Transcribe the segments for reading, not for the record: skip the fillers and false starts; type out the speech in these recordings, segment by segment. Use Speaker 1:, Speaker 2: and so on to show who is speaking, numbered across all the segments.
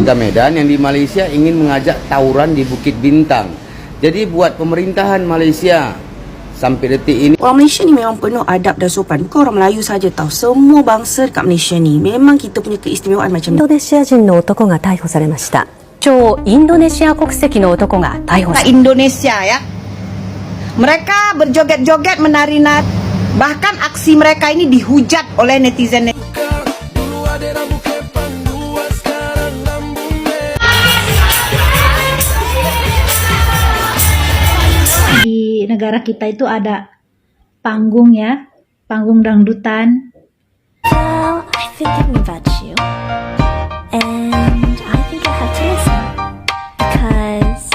Speaker 1: warga Medan yang di Malaysia ingin mengajak tawuran di Bukit Bintang. Jadi buat pemerintahan Malaysia sampai detik ini,
Speaker 2: orang Malaysia ni memang penuh adab dan sopan. Bukan orang Melayu saja tahu. Semua bangsa dekat Malaysia ni memang kita punya keistimewaan macam ni.
Speaker 3: インドネシア人の男が逮捕されました。超インドネシア国籍の男が逮捕されました。
Speaker 4: Indonesia ya. Mereka berjoget-joget, menari-nari. Bahkan aksi mereka ini dihujat oleh netizen.
Speaker 5: Di negara kita itu ada panggung ya, panggung dangdutan.
Speaker 6: Well, I've been thinking about you, and I think I have to listen because.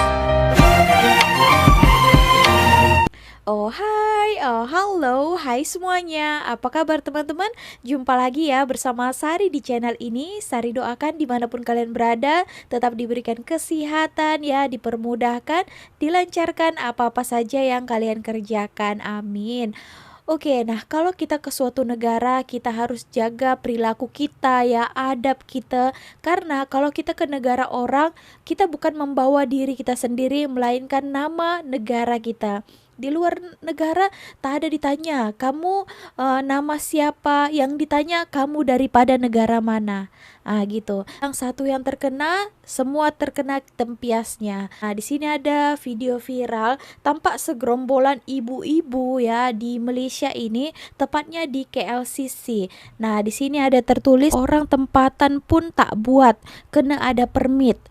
Speaker 7: Halo, hai semuanya. Apa kabar teman-teman? Jumpa lagi ya bersama Sari di channel ini. Sari doakan dimanapun kalian berada tetap diberikan kesehatan ya, dipermudahkan, dilancarkan apa-apa saja yang kalian kerjakan. Amin. Oke, nah kalau kita ke suatu negara, kita harus jaga perilaku kita ya, adab kita. Karena kalau kita ke negara orang, kita bukan membawa diri kita sendiri, melainkan nama negara kita. Di luar negara tak ada ditanya kamu nama siapa, yang ditanya kamu daripada negara mana. Gitu. Yang satu yang terkena, semua terkena tempiasnya. Di sini ada video viral tampak segerombolan ibu-ibu ya di Malaysia ini, tepatnya di KLCC. Nah, di sini ada tertulis orang tempatan pun tak buat, kena ada permit.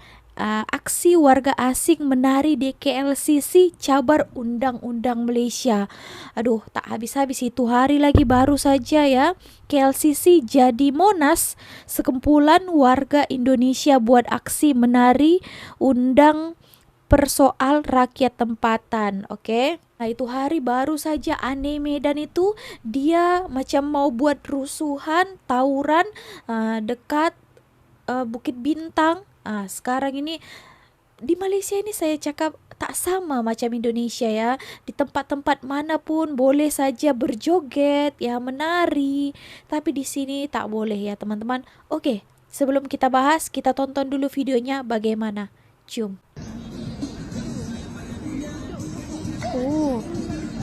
Speaker 7: Aksi warga asing menari di KLCC cabar undang-undang Malaysia. Aduh, tak habis-habis itu hari lagi baru saja ya. KLCC jadi Monas, sekumpulan warga Indonesia buat aksi menari undang persoal rakyat tempatan. Oke. Nah, itu hari baru saja aneh Medan itu dia macam mau buat rusuhan, tawuran dekat Bukit Bintang. Sekarang ini di Malaysia ini saya cakap tak sama macam Indonesia ya. Di tempat-tempat manapun boleh saja berjoget ya, menari. Tapi di sini tak boleh ya teman-teman. Oke, sebelum kita bahas, kita tonton dulu videonya bagaimana. Cium.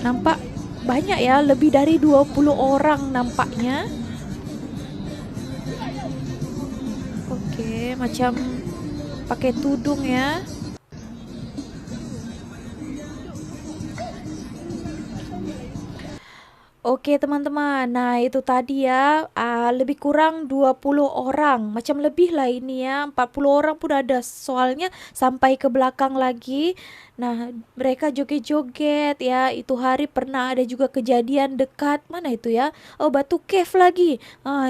Speaker 7: Nampak banyak ya, lebih dari 20 orang nampaknya. Oke, macam pakai tudung ya. Oke teman-teman, nah itu tadi ya, lebih kurang 20 orang, macam lebih lah ini ya, 40 orang pun ada soalnya sampai ke belakang lagi. Nah mereka joget-joget ya, itu hari pernah ada juga kejadian dekat, mana itu ya, Batu Cave lagi,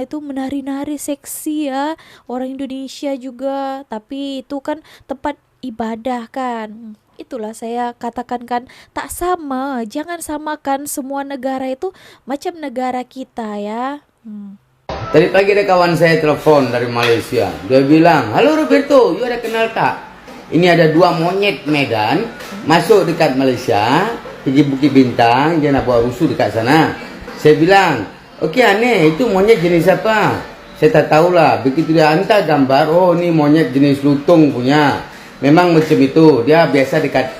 Speaker 7: itu menari-nari seksi ya, orang Indonesia juga, tapi itu kan tempat ibadah kan. Itulah saya katakan kan, tak sama, jangan samakan semua negara itu macam negara kita ya.
Speaker 1: Tadi pagi ada kawan saya telepon dari Malaysia. Dia bilang, halo Roberto, you ada kenal tak? Ini ada dua monyet Medan masuk dekat Malaysia, pergi Bukit Bintang, dia nak buat rusuh dekat sana. Saya bilang, okey aneh, itu monyet jenis apa? Saya tak tahulah. Begitu dia hantar gambar, oh ni monyet jenis lutung punya. Memang macam itu, dia biasa dekat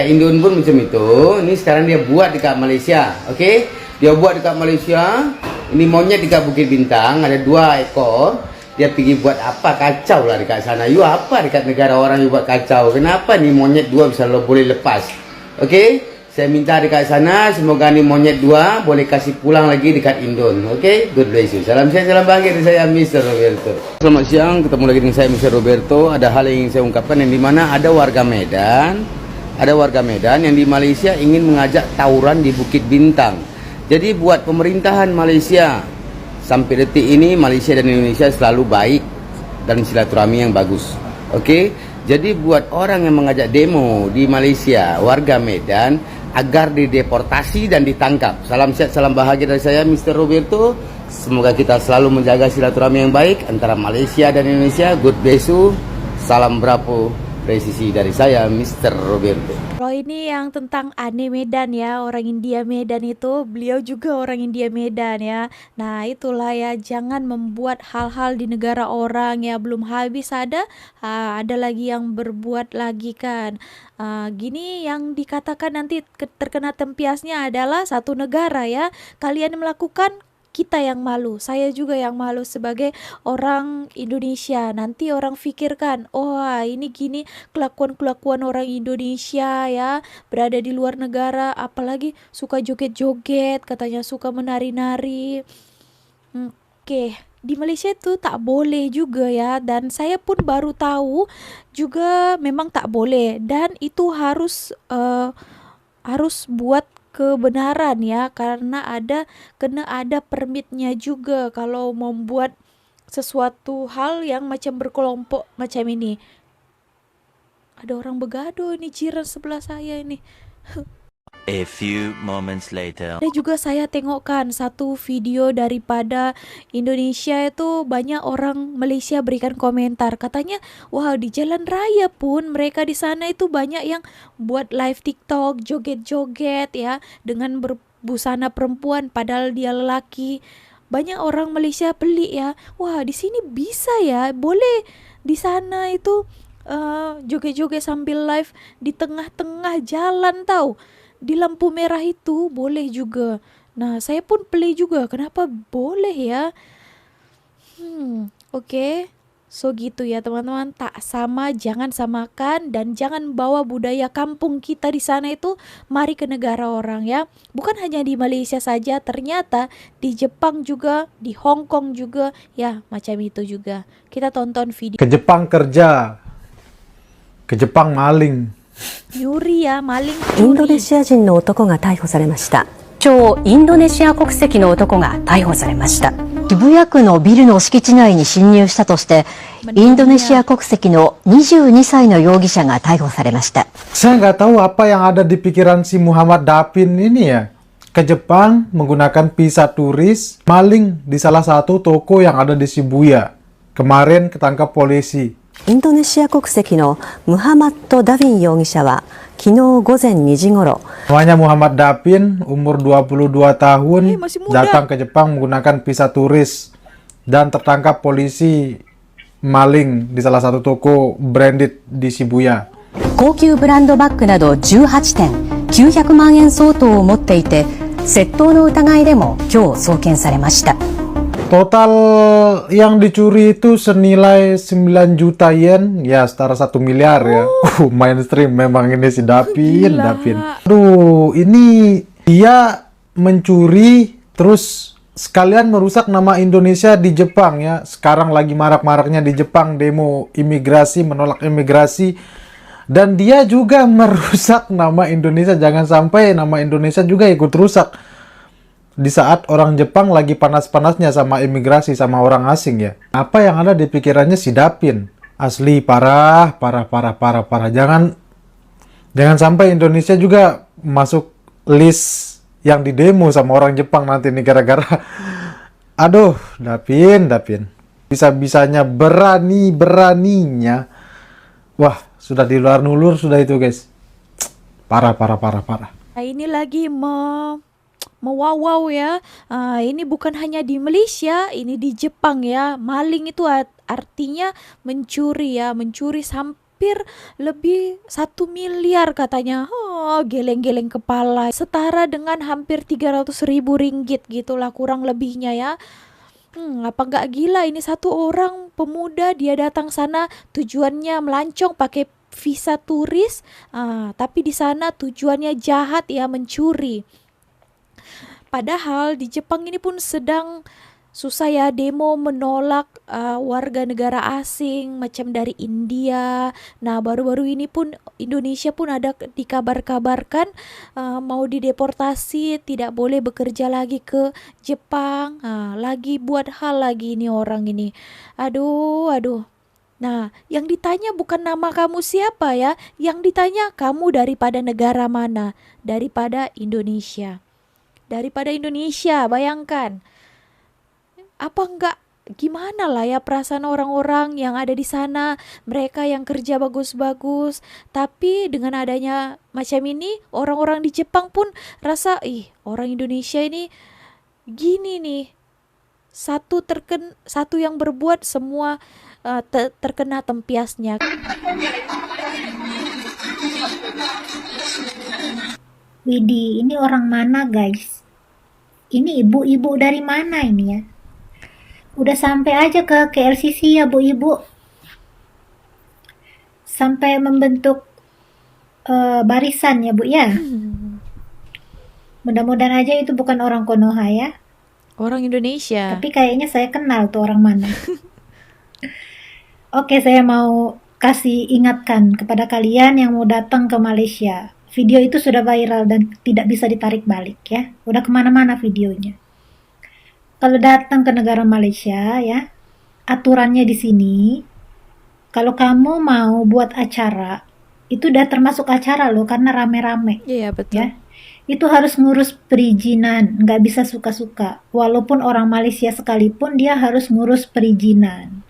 Speaker 1: Indon pun macam itu. Ini sekarang dia buat dekat Malaysia, okey? Dia buat dekat Malaysia. Ini monyet dekat Bukit Bintang, ada 2 ekor. Dia pergi buat apa, kacau lah dekat sana. You apa dekat negara orang you buat kacau? Kenapa ni monyet 2 bisa boleh lepas? Okey? Saya minta dekat sana, semoga ni monyet 2 boleh kasih pulang lagi dekat Indon. Okey? God bless you. Salam sehat, salam bahagia dari saya Mr. Roberto. Selamat siang, ketemu lagi dengan saya Mr. Roberto. Ada hal yang ingin saya ungkapkan, yang dimana ada warga Medan yang di Malaysia ingin mengajak tawuran di Bukit Bintang. Jadi buat pemerintahan Malaysia sampai detik ini, Malaysia dan Indonesia selalu baik dan silaturahmi yang bagus. Okey? Jadi buat orang yang mengajak demo di Malaysia, warga Medan, agar dideportasi dan ditangkap. Salam sehat, salam bahagia dari saya Mr. Roberto. Semoga kita selalu menjaga silaturahmi yang baik antara Malaysia dan Indonesia. God bless you. Salam berapo presisi dari saya Mr. Roberto.
Speaker 7: Kalau ini yang tentang Ane Medan ya, orang India Medan itu, beliau juga orang India Medan ya. Nah, itulah ya, jangan membuat hal-hal di negara orang ya, belum habis ada lagi yang berbuat lagi kan. Gini yang dikatakan nanti terkena tempiasnya adalah satu negara ya. Kalian melakukan, kita yang malu, saya juga yang malu sebagai orang Indonesia. Nanti orang pikirkan, oh ini gini kelakuan-kelakuan orang Indonesia ya, berada di luar negara, apalagi suka joget-joget, katanya suka menari-nari. Oke, di Malaysia itu tak boleh juga ya, dan saya pun baru tahu juga memang tak boleh, dan itu harus buat kebenaran ya, karena kena ada permitnya juga kalau membuat sesuatu hal yang macam berkelompok macam ini. Ada orang begaduh ini, jiran sebelah saya ini.
Speaker 8: A few moments later.
Speaker 7: Ada juga saya tengokkan satu video daripada Indonesia, itu banyak orang Malaysia berikan komentar, katanya wah di jalan raya pun mereka di sana itu banyak yang buat live TikTok, joget-joget ya dengan berbusana perempuan padahal dia lelaki. Banyak orang Malaysia pelik ya, wah di sini bisa ya, boleh di sana itu joget-joget sambil live di tengah-tengah jalan tahu. Di lampu merah itu boleh juga. Nah, saya pun pelik juga, kenapa boleh ya? Oke. So gitu ya teman-teman, tak sama, jangan samakan, dan jangan bawa budaya kampung kita di sana itu mari ke negara orang ya. Bukan hanya di Malaysia saja, ternyata di Jepang juga, di Hong Kong juga ya, macam itu juga. Kita tonton video.
Speaker 9: Ke Jepang kerja, ke Jepang maling.
Speaker 7: Nyuri ya, maling
Speaker 3: インド
Speaker 7: curi.
Speaker 3: ネシア人の男が逮捕されました。超インドネシア国籍の男が逮捕されました。
Speaker 10: 渋谷区のビルの敷地内に侵入したとして、インドネシア国籍の22歳の容疑者が逮捕されました。
Speaker 9: Saya nggak tahu apa yang ada di pikiran si Muhammad Dapin ini ya. Ke Jepang menggunakan visa turis, maling di salah satu toko yang ada di Shibuya. Kemarin ketangkap polisi.
Speaker 3: インドネシア国籍のムハマッド・ダビン容疑者は昨日午前2時ごろ、
Speaker 9: Namanya Muhammad Dapin, umur 22 tahun,
Speaker 7: masih muda.
Speaker 9: datang ke Jepang menggunakan visa turis dan tertangkap polisi maling di salah satu toko branded di Shibuya.
Speaker 10: 高級ブランドバッグなど18点、900万円相当を持っていて、窃盗の疑いでも今日送検されました。
Speaker 9: Total yang dicuri itu senilai 9 juta yen, ya setara 1 miliar ya. Mainstream memang ini si Dapin,
Speaker 7: Gila.
Speaker 9: Dapin. Aduh, ini dia mencuri terus sekalian merusak nama Indonesia di Jepang ya. Sekarang lagi marak-maraknya di Jepang demo imigrasi, menolak imigrasi. Dan dia juga merusak nama Indonesia, jangan sampai nama Indonesia juga ikut rusak. Di saat orang Jepang lagi panas-panasnya sama imigrasi sama orang asing ya. Apa yang ada di pikirannya si Dapin? Asli parah. Jangan sampai Indonesia juga masuk list yang didemo sama orang Jepang nanti nih gara-gara. Aduh, Dapin. Bisa-bisanya beraninya. Wah, sudah di luar nulur sudah itu, guys. Parah.
Speaker 7: Nah, ini lagi mewawaw ya. Ini bukan hanya di Malaysia, ini di Jepang ya. Maling itu artinya mencuri ya, mencuri hampir lebih 1 miliar katanya. Geleng-geleng kepala. Setara dengan hampir 300.000 ringgit gitulah kurang lebihnya ya. Apa nggak gila ini satu orang pemuda, dia datang sana tujuannya melancong pakai visa turis, tapi di sana tujuannya jahat ya, mencuri. Padahal di Jepang ini pun sedang susah ya, demo menolak warga negara asing macam dari India. Nah, baru-baru ini pun Indonesia pun ada dikabar-kabarkan mau dideportasi, tidak boleh bekerja lagi ke Jepang. Lagi buat hal lagi ini orang ini. Aduh. Nah, yang ditanya bukan nama kamu siapa ya, yang ditanya kamu daripada negara mana? Daripada Indonesia. Bayangkan. Apa enggak gimana lah ya perasaan orang-orang yang ada di sana, mereka yang kerja bagus-bagus, tapi dengan adanya macam ini, orang-orang di Jepang pun rasa, ih, orang Indonesia ini gini nih, satu yang berbuat semua terkena tempiasnya.
Speaker 5: Widih, ini orang mana guys? Ini ibu-ibu dari mana ini ya? Udah sampai aja ke KLCC ya Bu Ibu. Sampai membentuk barisan ya Bu ya. Mudah-mudahan aja itu bukan orang Konoha ya.
Speaker 7: Orang Indonesia.
Speaker 5: Tapi kayaknya saya kenal tuh orang mana. Oke, saya mau kasih ingatkan kepada kalian yang mau datang ke Malaysia. Video itu sudah viral dan tidak bisa ditarik balik ya. Udah kemana-mana videonya. Kalau datang ke negara Malaysia ya, aturannya di sini, kalau kamu mau buat acara, itu udah termasuk acara loh karena rame-rame.
Speaker 7: Iya, betul.
Speaker 5: Ya, itu harus ngurus perizinan, nggak bisa suka-suka. Walaupun orang Malaysia sekalipun dia harus ngurus perizinan.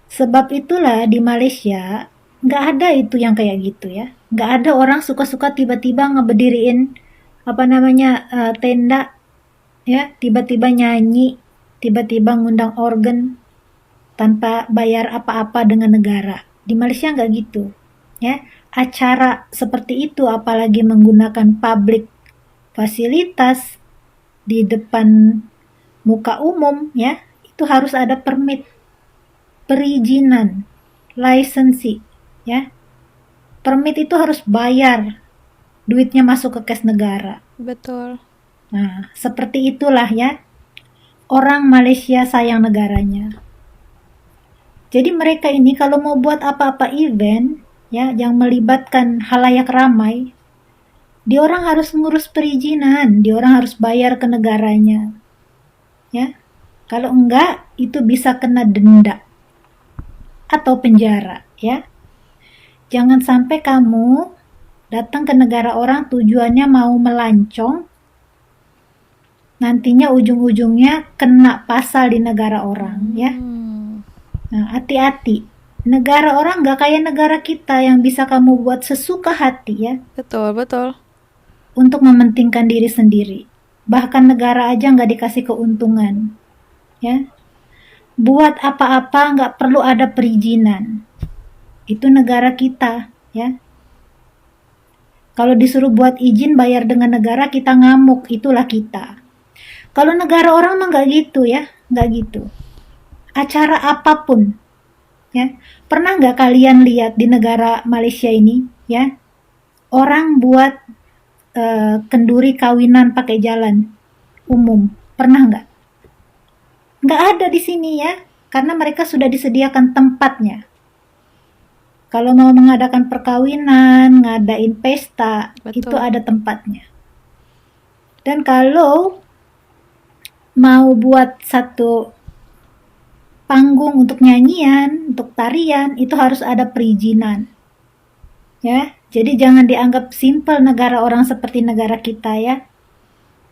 Speaker 5: Sebab itulah di Malaysia nggak ada itu yang kayak gitu ya. Nggak ada orang suka-suka tiba-tiba ngeberdiriin tenda ya, tiba-tiba nyanyi, tiba-tiba ngundang organ tanpa bayar apa-apa dengan negara. Di Malaysia nggak gitu ya. Acara seperti itu apalagi menggunakan public fasilitas di depan muka umum ya, itu harus ada permit, perizinan, lisensi ya. Permit itu harus bayar, duitnya masuk ke kas negara.
Speaker 7: Betul.
Speaker 5: Nah, seperti itulah ya, orang Malaysia sayang negaranya. Jadi mereka ini kalau mau buat apa-apa event ya yang melibatkan halayak ramai, dia orang harus ngurus perizinan, dia orang harus bayar ke negaranya. Ya. Kalau enggak, itu bisa kena denda atau penjara ya. Jangan sampai kamu datang ke negara orang tujuannya mau melancong, nantinya ujung-ujungnya kena pasal di negara orang ya. Nah, hati-hati. Negara orang gak kayak negara kita yang bisa kamu buat sesuka hati ya.
Speaker 7: Betul, betul.
Speaker 5: Untuk mementingkan diri sendiri. Bahkan negara aja gak dikasih keuntungan. Ya. Buat apa-apa gak perlu ada perizinan. Itu negara kita ya. Kalau disuruh buat izin bayar dengan negara, kita ngamuk, itulah kita. Kalau negara orang mah gak gitu ya, gak gitu. Acara apapun ya, pernah nggak kalian lihat di negara Malaysia ini ya, orang buat kenduri kawinan pakai jalan umum, pernah nggak? Nggak ada di sini ya, karena mereka sudah disediakan tempatnya. Kalau mau mengadakan perkawinan, ngadain pesta,
Speaker 7: Betul.
Speaker 5: itu ada tempatnya. Dan kalau mau buat satu panggung untuk nyanyian, untuk tarian, itu harus ada perizinan. Ya, jadi jangan dianggap simpel negara orang seperti negara kita ya.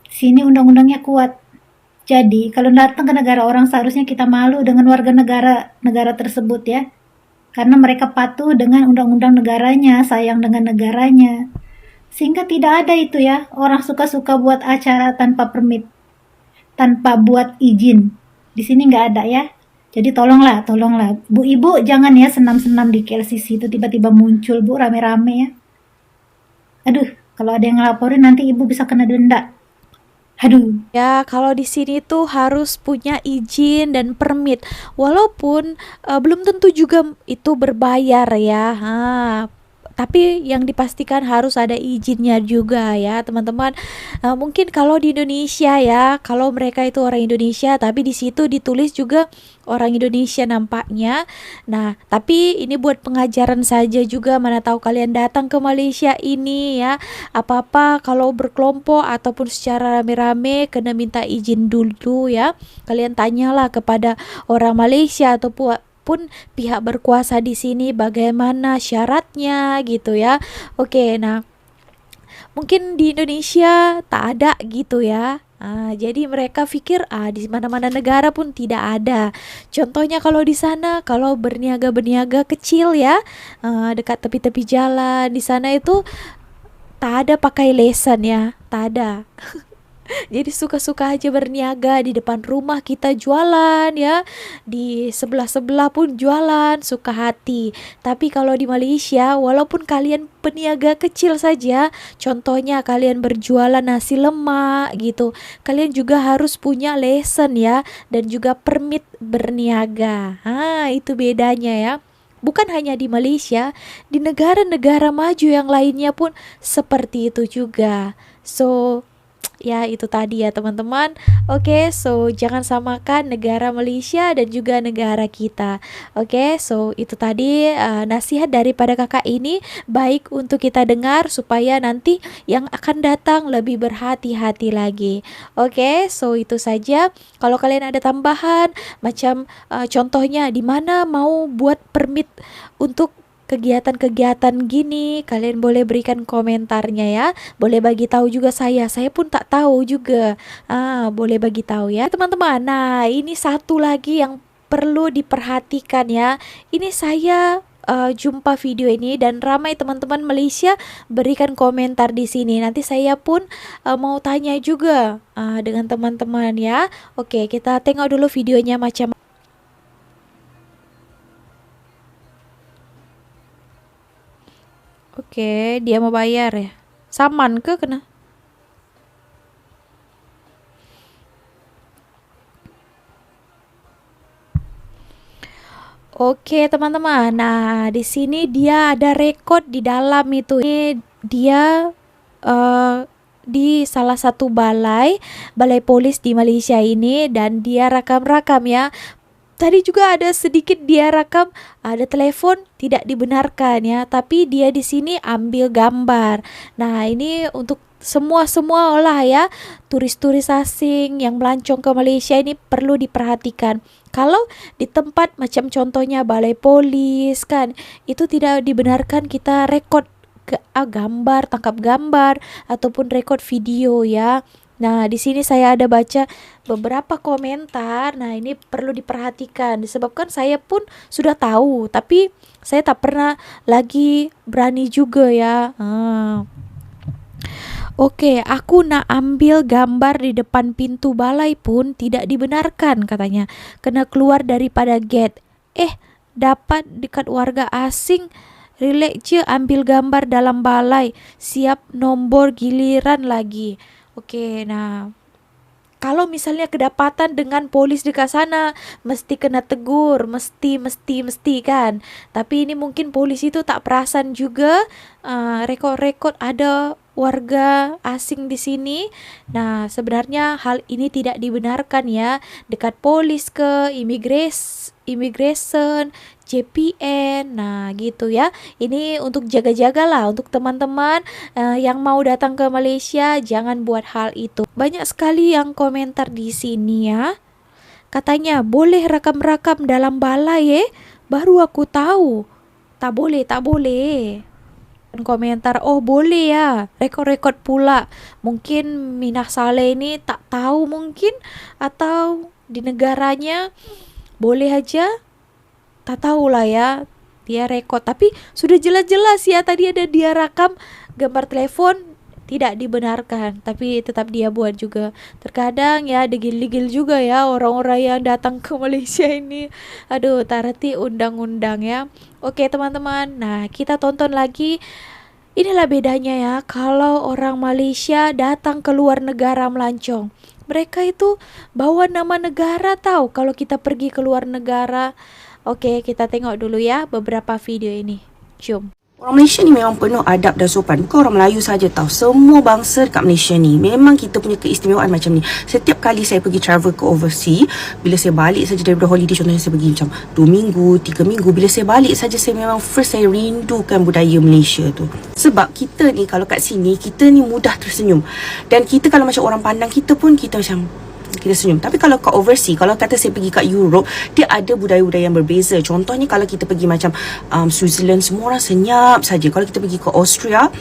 Speaker 5: Sini undang-undangnya kuat. Jadi, kalau datang ke negara orang seharusnya kita malu dengan warga negara tersebut ya. Karena mereka patuh dengan undang-undang negaranya, sayang dengan negaranya. Sehingga tidak ada itu ya, orang suka-suka buat acara tanpa permit, tanpa buat izin. Di sini nggak ada ya. Jadi tolonglah, Bu Ibu jangan ya senam-senam di KLCC itu tiba-tiba muncul Bu rame-rame ya. Aduh, kalau ada yang ngelaporin nanti Ibu bisa kena denda. Aduh.
Speaker 7: Ya, kalau di sini tuh harus punya izin dan permit. Walaupun belum tentu juga itu berbayar ya. Tapi yang dipastikan harus ada izinnya juga ya teman-teman. Mungkin kalau di Indonesia ya, kalau mereka itu orang Indonesia tapi di situ ditulis juga orang Indonesia nampaknya. Nah, tapi ini buat pengajaran saja juga, mana tahu kalian datang ke Malaysia ini ya, apa-apa kalau berkelompok ataupun secara rame-rame kena minta izin dulu ya. Kalian tanyalah kepada orang Malaysia ataupun pihak berkuasa di sini bagaimana syaratnya gitu ya. Oke, nah mungkin di Indonesia tak ada gitu ya. Jadi mereka pikir di mana-mana negara pun tidak ada. Contohnya kalau di sana, kalau berniaga kecil ya, dekat tepi-tepi jalan di sana itu tak ada pakai lesen ya, tak ada. Jadi suka-suka aja berniaga di depan rumah kita jualan ya, di sebelah-sebelah pun jualan, suka hati. Tapi kalau di Malaysia, walaupun kalian peniaga kecil saja, contohnya kalian berjualan nasi lemak gitu, kalian juga harus punya lesen ya, dan juga permit berniaga. Itu bedanya ya. Bukan hanya di Malaysia, di negara-negara maju yang lainnya pun seperti itu juga. So, ya itu tadi ya teman-teman. Oke, so jangan samakan negara Malaysia dan juga negara kita. Oke, so itu tadi nasihat daripada kakak ini, baik untuk kita dengar supaya nanti yang akan datang lebih berhati-hati lagi. Oke, so itu saja. Kalau kalian ada tambahan macam contohnya di mana mau buat permit untuk kegiatan-kegiatan gini, kalian boleh berikan komentarnya ya. Boleh bagi tahu juga saya pun tak tahu juga. Boleh bagi tahu ya teman-teman. Nah, ini satu lagi yang perlu diperhatikan ya. Ini saya jumpa video ini dan ramai teman-teman Malaysia berikan komentar di sini. Nanti saya pun mau tanya juga dengan teman-teman ya. Oke, kita tengok dulu videonya macam. Oke, dia mau bayar ya. Saman ke kena? Oke, teman-teman. Nah, di sini dia ada rekod di dalam itu. Ini dia di salah satu balai polis di Malaysia ini, dan dia rakam-rakam ya. Tadi juga ada sedikit dia rakam, ada telepon tidak dibenarkan ya, tapi dia di sini ambil gambar. Nah, ini untuk semua lah ya, turis-turis asing yang melancong ke Malaysia ini perlu diperhatikan. Kalau di tempat macam contohnya balai polis kan, itu tidak dibenarkan kita rekod gambar, tangkap gambar ataupun rekod video ya. Nah, di sini saya ada baca beberapa komentar. Nah, ini perlu diperhatikan disebabkan saya pun sudah tahu, tapi saya tak pernah lagi berani juga ya. Oke, aku nak ambil gambar di depan pintu balai pun tidak dibenarkan katanya. Kena keluar daripada gate. Dapat dekat warga asing. Relax je ambil gambar dalam balai. Siap nombor giliran lagi. Oke, nah kalau misalnya kedapatan dengan polis dekat sana, mesti kena tegur, mesti kan. Tapi ini mungkin polis itu tak perasan juga rekod-rekod ada warga asing di sini. Nah, sebenarnya hal ini tidak dibenarkan ya. Dekat polis ke immigration, JPN, nah gitu ya. Ini untuk jaga-jaga lah untuk teman-teman yang mau datang ke Malaysia, jangan buat hal itu. Banyak sekali yang komentar di sini ya. Katanya boleh rakam-rakam dalam balai baru aku tahu. Tak boleh. Komentar, oh boleh ya, rekod-rekod pula. Mungkin Minah Saleh ini tak tahu mungkin, atau di negaranya boleh aja, tak tahulah ya, dia rekod. Tapi sudah jelas-jelas ya, tadi ada dia rakam gambar telepon, tidak dibenarkan, tapi tetap dia buat juga. Terkadang ya degil-degil juga ya orang-orang yang datang ke Malaysia ini. Aduh, tak reti undang-undang ya. Oke teman-teman, nah kita tonton lagi. Inilah bedanya ya, kalau orang Malaysia datang ke luar negara melancong, mereka itu bawa nama negara tahu kalau kita pergi ke luar negara. Oke, kita tengok dulu ya beberapa video ini. Jom.
Speaker 2: Orang Malaysia ni memang penuh adab dan sopan. Bukan orang Melayu saja tahu. Semua bangsa dekat Malaysia ni memang kita punya keistimewaan macam ni. Setiap kali saya pergi travel ke overseas, bila saya balik saja daripada holiday, contohnya saya pergi macam 2 minggu, 3 minggu, bila saya balik saja saya memang first saya rindukan budaya Malaysia tu. Sebab kita ni kalau kat sini, kita ni mudah tersenyum. Dan kita kalau macam orang pandang kita pun, kita macam kita senyum. Tapi kalau kat overseas, kalau kata saya pergi kat Europe, dia ada budaya-budaya yang berbeza. Contohnya kalau kita pergi macam Switzerland, semua orang senyap saja. Kalau kita pergi ke Austria,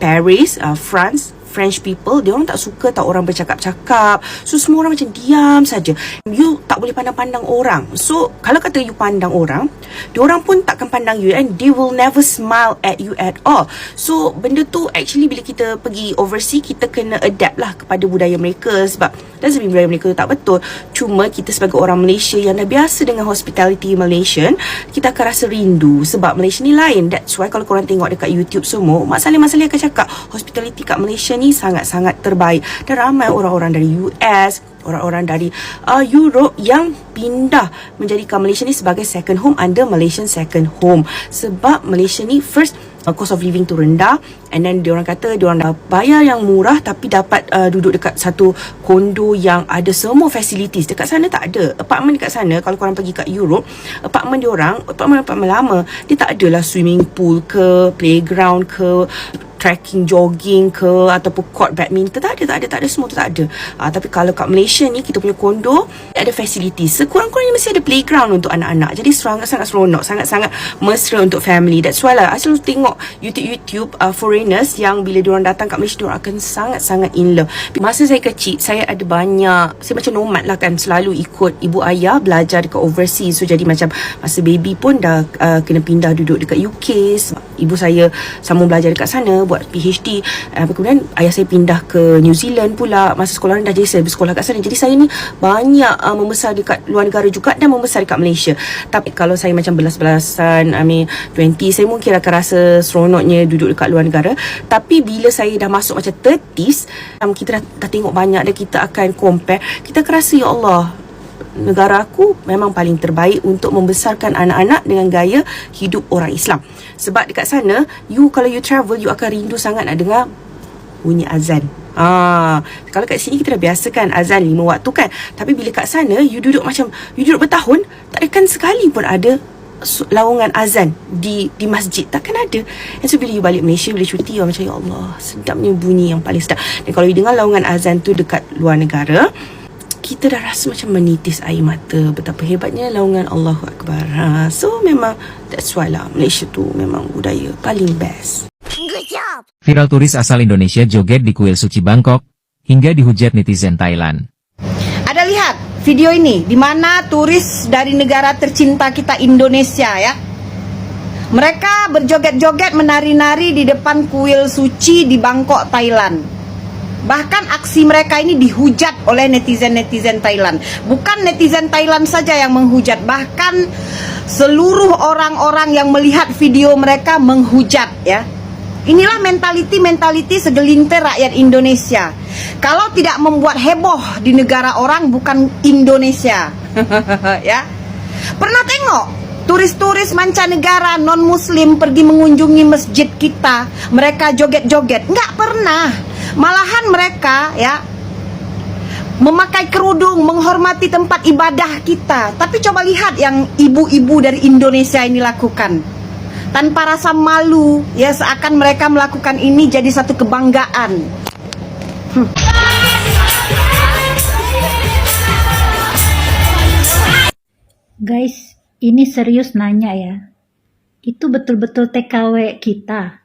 Speaker 2: Paris, France French people, dia orang tak suka tak orang bercakap-cakap. So semua orang macam diam saja. You tak boleh pandang-pandang orang. So kalau kata you pandang orang, dia orang pun takkan pandang you, and they will never smile at you at all. So benda tu actually bila kita pergi overseas, kita kena adapt lah kepada budaya mereka. Sebab doesn't mean budaya mereka tu tak betul. Cuma kita sebagai orang Malaysia yang dah biasa dengan hospitality Malaysian, kita akan rasa rindu sebab Malaysia ni lain. That's why kalau korang tengok dekat YouTube semua, Mak Saleh akan cakap hospitality kat Malaysia ni sangat-sangat terbaik. Dan ramai orang-orang dari US, orang-orang dari Europe yang pindah menjadikan Malaysia ni sebagai second home under Malaysian second home. Sebab Malaysia ni first, cost of living tu rendah, and then diorang kata diorang dah bayar yang murah tapi dapat duduk dekat satu kondo yang ada semua facilities. Dekat sana tak ada. Apartment dekat sana, kalau korang pergi kat Europe, apartment diorang, apartment lama, dia tak adalah swimming pool ke, playground ke, trekking, jogging ke, ataupun court badminton. Tak ada, semua tu tak ada. Tapi kalau kat Malaysia ni, kita punya kondo ada facilities. Sekurang-kurangnya mesti ada playground untuk anak-anak. Jadi sangat-sangat seronok, sangat-sangat mesra untuk family. That's why lah I selalu tengok YouTube foreigners yang bila diorang datang kat Malaysia, diorang akan sangat-sangat in love. Masa saya kecil, saya ada banyak, saya macam nomad lah kan, selalu ikut ibu ayah belajar dekat overseas. So jadi macam masa baby pun dah kena pindah duduk dekat UK. Ibu saya sambung belajar dekat sana buat PhD. Kemudian ayah saya pindah ke New Zealand pula masa sekolah rendah. Jadi saya bersekolah kat sana. Jadi saya ni banyak membesar dekat luar negara juga dan membesar dekat Malaysia. Tapi kalau saya macam belas-belasan, 20, saya mungkin akan rasa seronoknya duduk dekat luar negara. Tapi bila saya dah masuk macam 30s, kita dah tengok banyak dan kita akan compare, kita akan rasa ya Allah, negara aku memang paling terbaik untuk membesarkan anak-anak dengan gaya hidup orang Islam. Sebab dekat sana, kalau you travel, you akan rindu sangat nak dengar bunyi azan. Kalau kat sini kita dah biasa kan azan 5 waktu kan. Tapi bila kat sana, you duduk bertahun, tak akan sekali pun ada lawangan azan di masjid. Takkan ada. And so bila you balik Malaysia, bila cuti, macam ya Allah, sedapnya bunyi yang paling sedap. Dan kalau you dengar lawangan azan tu dekat luar negara, kita dah rasa macam menitis air mata betapa hebatnya laungan Allahu Akbar. So memang that's why lah Malaysia tu memang budaya paling best.
Speaker 11: Viral turis asal Indonesia joget di kuil suci Bangkok hingga dihujat netizen Thailand.
Speaker 4: Ada lihat video ini di mana turis dari negara tercinta kita Indonesia ya. Mereka berjoget-joget menari-nari di depan kuil suci di Bangkok, Thailand. Bahkan aksi mereka ini dihujat oleh netizen-netizen Thailand. Bukan netizen Thailand saja yang menghujat, bahkan seluruh orang-orang yang melihat video mereka menghujat ya. Inilah mentaliti segelintir rakyat Indonesia. Kalau tidak membuat heboh di negara orang, bukan Indonesia. Ya. Pernah tengok turis-turis mancanegara non-muslim pergi mengunjungi masjid kita, mereka joget-joget? Enggak pernah. Malahan mereka ya memakai kerudung, menghormati tempat ibadah kita. Tapi coba lihat yang ibu-ibu dari Indonesia ini lakukan. Tanpa rasa malu, ya seakan mereka melakukan ini jadi satu kebanggaan.
Speaker 5: Guys, ini serius nanya ya. Itu betul-betul TKW kita.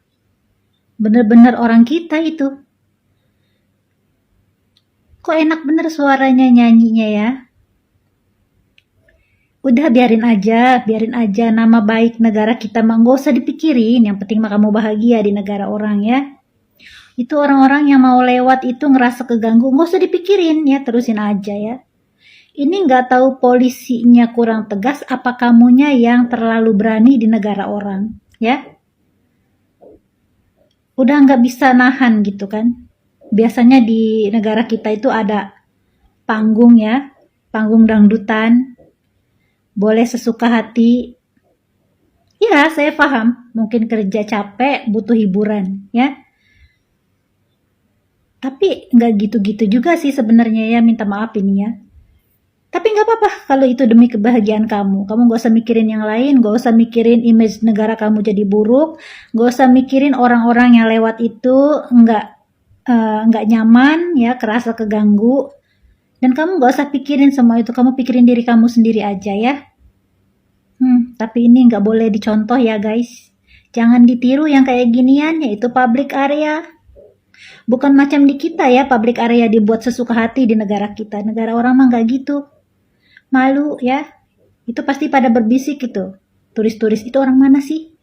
Speaker 5: Bener-bener orang kita itu. Kok enak bener suaranya nyanyinya ya. Udah biarin aja nama baik negara kita mah gak usah dipikirin. Yang penting mah kamu bahagia di negara orang ya. Itu orang-orang yang mau lewat itu ngerasa keganggu, gak usah dipikirin ya, terusin aja ya. Ini gak tahu polisinya kurang tegas apa kamunya yang terlalu berani di negara orang ya. Udah gak bisa nahan gitu kan. Biasanya di negara kita itu ada panggung ya, panggung dangdutan, boleh sesuka hati. Ya, saya paham, mungkin kerja capek, butuh hiburan ya. Tapi nggak gitu-gitu juga sih sebenarnya ya, minta maaf ini ya. Tapi nggak apa-apa kalau itu demi kebahagiaan kamu. Kamu nggak usah mikirin yang lain, nggak usah mikirin image negara kamu jadi buruk, nggak usah mikirin orang-orang yang lewat itu nggak nyaman ya, kerasa keganggu. Dan kamu nggak usah pikirin semua itu, kamu pikirin diri kamu sendiri aja ya. Tapi ini nggak boleh dicontoh ya guys. Jangan ditiru yang kayak ginian, yaitu public area. Bukan macam di kita ya, public area dibuat sesuka hati di negara kita. Negara orang mah nggak gitu. Malu ya. Itu pasti pada berbisik gitu. Turis-turis itu orang mana sih?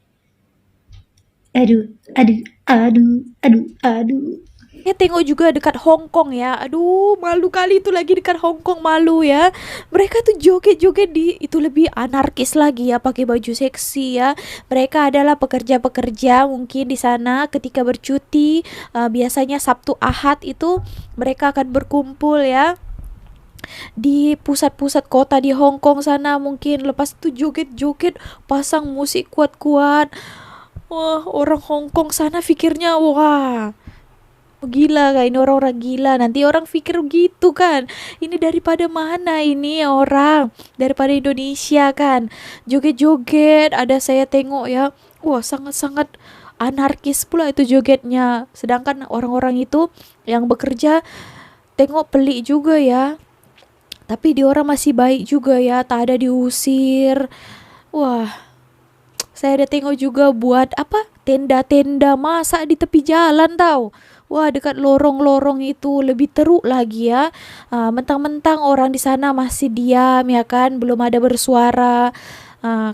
Speaker 5: Aduh, aduh, aduh, aduh, aduh.
Speaker 7: Tengok juga dekat Hong Kong ya. Aduh, malu kali itu lagi dekat Hong Kong, malu ya. Mereka tuh joget-joget itu lebih anarkis lagi ya, pakai baju seksi ya. Mereka adalah pekerja-pekerja mungkin di sana ketika bercuti, biasanya Sabtu Ahad itu mereka akan berkumpul ya di pusat-pusat kota di Hong Kong sana, mungkin lepas itu joget-joget, pasang musik kuat-kuat. Wah, orang Hong Kong sana pikirnya wah, gila kah ini, orang-orang gila, nanti orang pikir gitu kan, ini daripada mana ini orang, daripada Indonesia kan, joget-joget ada saya tengok ya, wah sangat-sangat anarkis pula itu jogetnya, sedangkan orang-orang itu yang bekerja tengok pelik juga ya, tapi dia orang masih baik juga ya, tak ada diusir. Wah, saya ada tengok juga buat apa, tenda-tenda masak di tepi jalan tau. Wah, dekat lorong-lorong itu lebih teruk lagi ya. Mentang-mentang orang di sana masih diam ya kan, belum ada bersuara.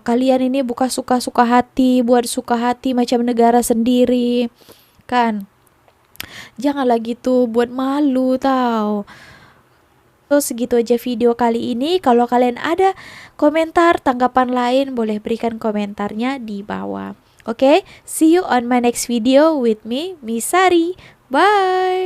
Speaker 7: Kalian ini bukan suka-suka hati, buat suka hati macam negara sendiri kan. Janganlah gitu, buat malu tau. So, segitu aja video kali ini. Kalau kalian ada komentar, tanggapan lain, boleh berikan komentarnya di bawah. Oke, see you on my next video with me, Miss Sari. Bye!